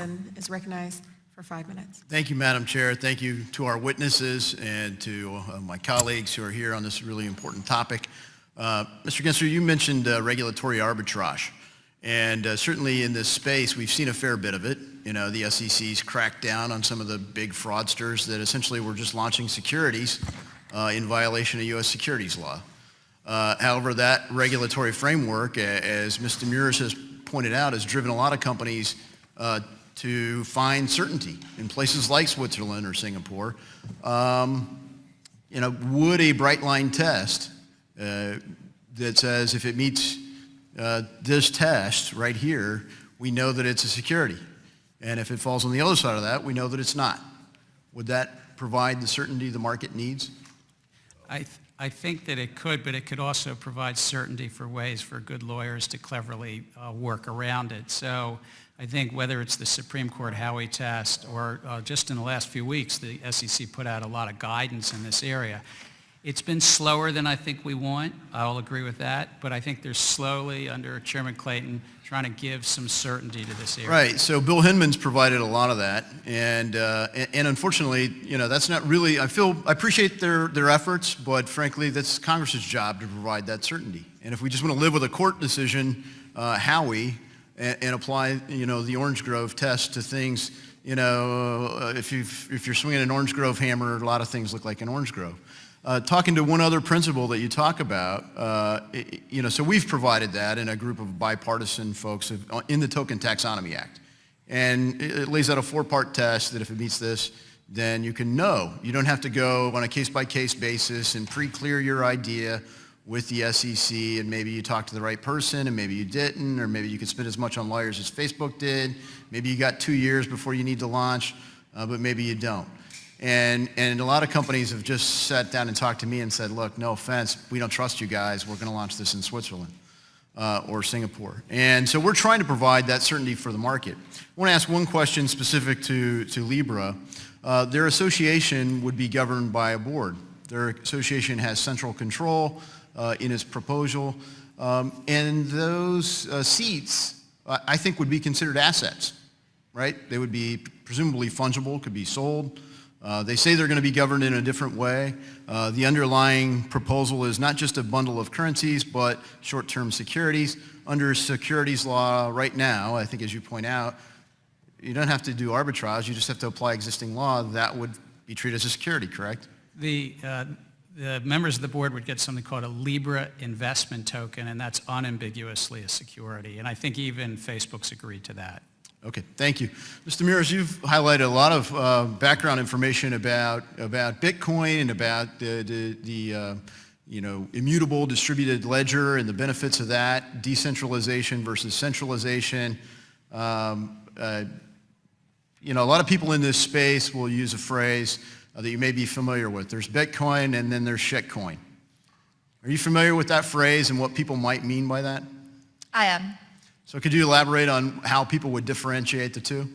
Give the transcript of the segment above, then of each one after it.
Johnson is recognized for 5 minutes. Thank you, Madam Chair. Thank you to our witnesses and to my colleagues who are here on this really important topic. Mr. Gensler, you mentioned regulatory arbitrage. And certainly in this space, we've seen a fair bit of it. You know, the SEC's cracked down on some of the big fraudsters that essentially were just launching securities in violation of U.S. securities law. However, that regulatory framework, as Mr. Muirs has pointed out, has driven a lot of companies to find certainty in places like Switzerland or Singapore. You know, would a bright line test that says if it meets this test right here, we know that it's a security. And if it falls on the other side of that, we know that it's not. Would that provide the certainty the market needs? I think that it could, but it could also provide certainty for ways for good lawyers to cleverly work around it. So I think whether it's the Supreme Court Howey test or just in the last few weeks, the SEC put out a lot of guidance in this area. It's been slower than I think we want. I'll agree with that. But I think they're slowly, under Chairman Clayton, trying to give some certainty to this area. Right. So Bill Hinman's provided a lot of that. And unfortunately, you know, that's not really, I appreciate their efforts, but frankly, that's Congress's job to provide that certainty. And if we just want to live with a court decision, Howey, and apply, you know, the Orange Grove test to things, you know, if you're swinging an Orange Grove hammer, a lot of things look like an Orange Grove. Talking to one other principle that you talk about, you know, so we've provided that in a group of bipartisan folks in the Token Taxonomy Act. And it lays out a 4-part test that if it meets this, then you can know. You don't have to go on a case-by-case basis and pre-clear your idea with the SEC, and maybe you talked to the right person, and maybe you didn't, or maybe you could spend as much on lawyers as Facebook did. Maybe you got 2 years before you need to launch, but maybe you don't. And a lot of companies have just sat down and talked to me and said, look, no offense, we don't trust you guys. We're going to launch this in Switzerland or Singapore. And so we're trying to provide that certainty for the market. I want to ask one question specific to Libra. Their association would be governed by a board. Their association has central control in its proposal. And those seats, I think, would be considered assets, right? They would be presumably fungible, could be sold. They say they're going to be governed in a different way. The underlying proposal is not just a bundle of currencies, but short-term securities. Under securities law right now, I think as you point out, you don't have to do arbitrage, you just have to apply existing law. That would be treated as a security, correct? The members of the board would get something called a Libra investment token, and that's unambiguously a security. And I think even Facebook's agreed to that. Okay, thank you. Mr. Muirs, you've highlighted a lot of background information about Bitcoin and about the you know, immutable distributed ledger and the benefits of that, decentralization versus centralization. You know, a lot of people in this space will use a phrase that you may be familiar with. There's Bitcoin and then there's shitcoin. Are you familiar with that phrase and what people might mean by that? I am. So could you elaborate on how people would differentiate the two?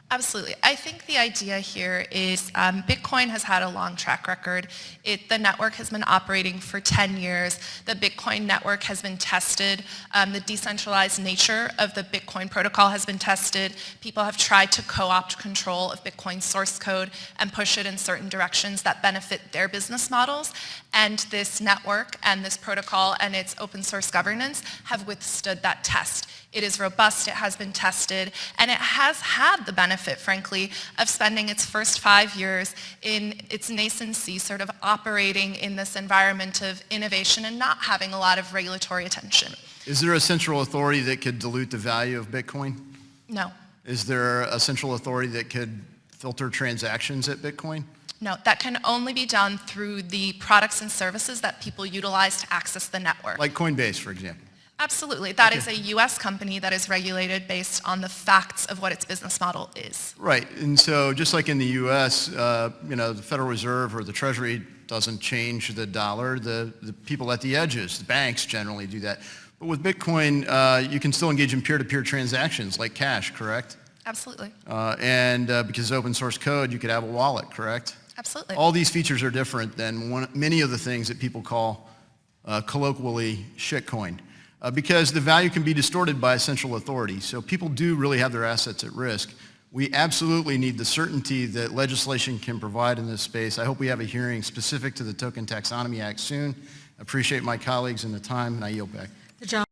Absolutely. I think the idea here is Bitcoin has had a long track record. The network has been operating for 10 years. The Bitcoin network has been tested. The decentralized nature of the Bitcoin protocol has been tested. People have tried to co-opt control of Bitcoin source code and push it in certain directions that benefit their business models. And this network and this protocol and its open source governance have withstood that test. It is robust, it has been tested, and it has had the benefit, frankly, of spending its first 5 years in its nascency, sort of operating in this environment of innovation and not having a lot of regulatory attention. Is there a central authority that could dilute the value of Bitcoin? No. Is there a central authority that could filter transactions at Bitcoin? No, that can only be done through the products and services that people utilize to access the network. Like Coinbase, for example. Absolutely. That is a U.S. company that is regulated based on the facts of what its business model is. Right. And so just like in the U.S., you know, the Federal Reserve or the Treasury doesn't change the dollar. The people at the edges, the banks generally do that. But with Bitcoin, you can still engage in peer-to-peer transactions like cash, correct? Absolutely. And because it's open source code, you could have a wallet, correct? Absolutely. All these features are different than many of the things that people call colloquially shitcoin. because the value can be distorted by a central authority. So people do really have their assets at risk. We absolutely need the certainty that legislation can provide in this space. I hope we have a hearing specific to the Token Taxonomy Act soon. I appreciate my colleagues and the time, and I yield back. The